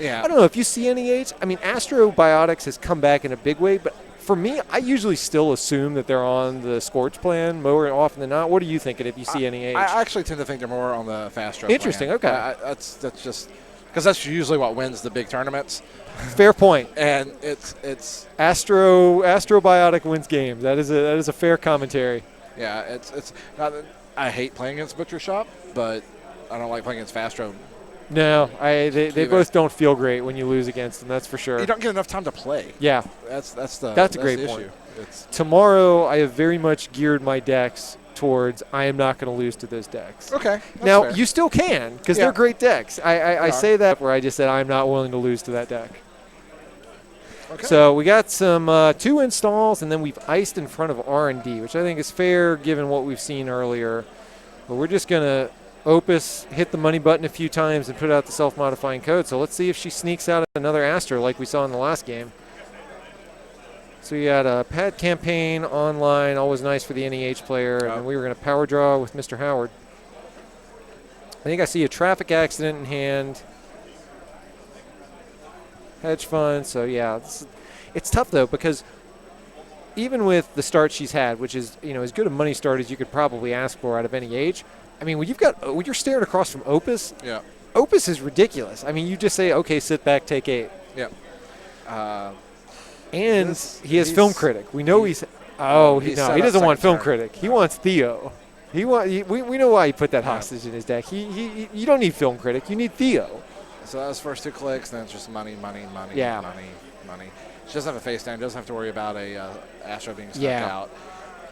Yeah. I don't know if you see NEH. I mean, Astrobiotics has come back in a big way, but for me, I usually still assume that they're on the Scorch plan more often than not. What are you thinking if you see NEH? I actually tend to think they're more on the Fastro Interesting, plan. okay. That's just because that's usually what wins the big tournaments. Fair point. And it's Astrobiotic wins games. That is a fair commentary. Yeah, it's not that I hate playing against Butcher Shop, but I don't like playing against Fastro. No, they both don't feel great when you lose against them. That's for sure. You don't get enough time to play. Yeah, that's a great the point. Issue. Tomorrow, I have very much geared my decks towards I am not going to lose to those decks. Okay. Now fair. you still can because they're great decks. I say that where I just said I'm not willing to lose to that deck. Okay. So we got some 2 installs, and then we've iced in front of R&D, which I think is fair given what we've seen earlier. But we're just going to Opus hit the money button a few times and put out the self-modifying code. So let's see if she sneaks out another Astro like we saw in the last game. So we got a pad campaign online, always nice for the NEH player. And then we were going to power draw with Mr. Howard. I think I see a traffic accident in hand. Hedge fund. So yeah, it's tough though because even with the start she's had, which is as good a money start as you could probably ask for out of NEH. I mean, when you're staring across from Opus, Opus is ridiculous. I mean, you just say, okay, sit back, take 8. Yeah. And he has Film Critic. We know he doesn't want Film Critic. He wants Theo. We know why he put that hostage in his deck. You don't need Film Critic. You need Theo. So that was first 2 clicks, then it's just money. Yeah. Money. She doesn't have a face down. Doesn't have to worry about a Astro being stuck out.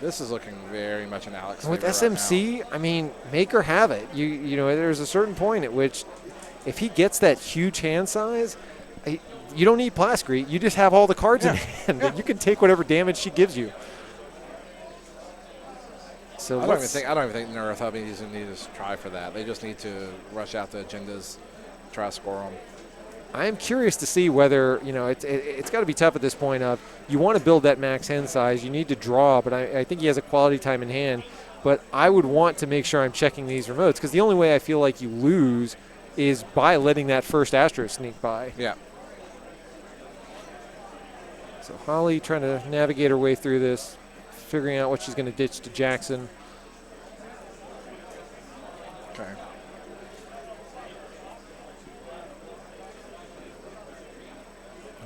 This is looking very much an Alex with favor SMC, right now. I mean, make her have it. There's a certain point at which, if he gets that huge hand size, you don't need Plascrete. You just have all the cards in hand. You can take whatever damage she gives you. So I don't even think Neurothubbies need to try for that. They just need to rush out the agendas, try to score them. I am curious to see whether, it's got to be tough at this point of you want to build that max hand size. You need to draw, but I think he has a quality time in hand. But I would want to make sure I'm checking these remotes because the only way I feel like you lose is by letting that first Astro sneak by. Yeah. So Holly trying to navigate her way through this, figuring out what she's going to ditch to Jackson. Okay.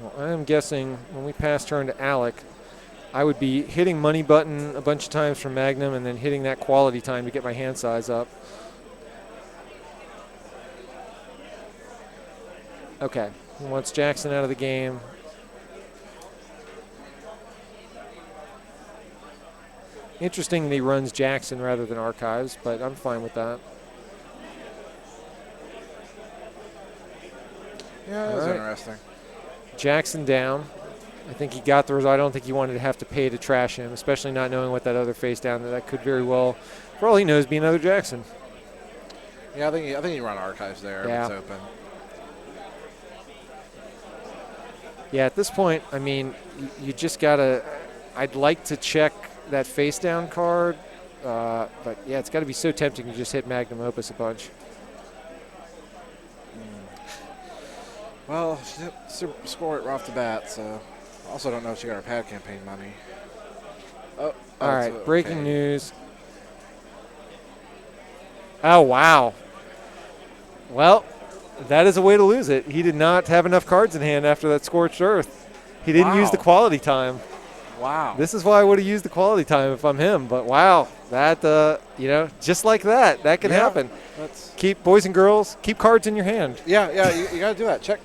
Well, I'm guessing when we pass turn to Alec, I would be hitting money button a bunch of times from Magnum and then hitting that quality time to get my hand size up. Okay, he wants Jackson out of the game. Interesting that he runs Jackson rather than Archives, but I'm fine with that. Yeah, that was interesting. Jackson down. I think he got the result. I don't think he wanted to have to pay to trash him, especially not knowing what that other face down that could very well, for all he knows, be another Jackson. Yeah, I think you run Archives there. Yeah. If it's open. Yeah, at this point, I mean, you just gotta. I'd like to check that face down card, but yeah, it's got to be so tempting to just hit Magnum Opus a bunch. Well, she didn't score it right off the bat, so I also don't know if she got her pad campaign money. Oh, all right, breaking news. Oh, wow. Well, that is a way to lose it. He did not have enough cards in hand after that Scorched Earth. He didn't use the quality time. Wow. This is why I would have used the quality time if I'm him. But wow, that just like that can happen. Keep boys and girls, keep cards in your hand. Yeah, you got to do that. Check.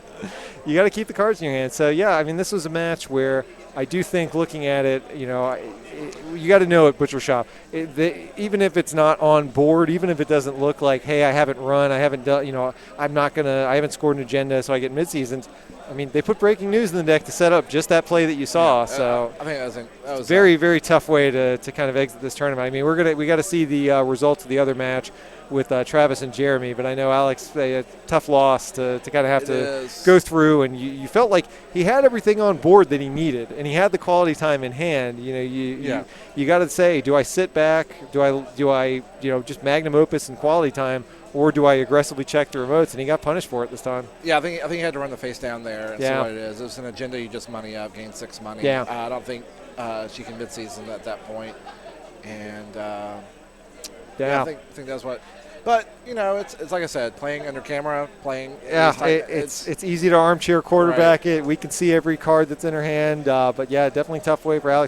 You got to keep the cards in your hand. So yeah, I mean, this was a match where I do think looking at it, you got to know at Butcher Shop, even if it's not on board, even if it doesn't look like, hey, I haven't run, I haven't done, I haven't scored an agenda, so I get mid-seasons. I mean, they put breaking news in the deck to set up just that play that you saw. So I think that was very, very tough way to kind of exit this tournament. I mean, we got to see the results of the other match with Travis and Jeremy, but I know Alex, a tough loss to kind of have to go through, and you felt like he had everything on board that he needed, and he had the quality time in hand. You got to say, do I sit back? Do I just Magnum Opus and quality time, or do I aggressively check the remotes? And he got punished for it this time. Yeah, I think he had to run the face down there and see Yeah. what it is. It was an agenda. You just money up, gain 6 money. Yeah. I don't think she can mid-season at that point. And Yeah. I think that's what. But it's like I said, playing under camera, playing. Yeah, it's easy to armchair quarterback Right. it. We can see every card that's in her hand. But yeah, definitely tough way for Alec.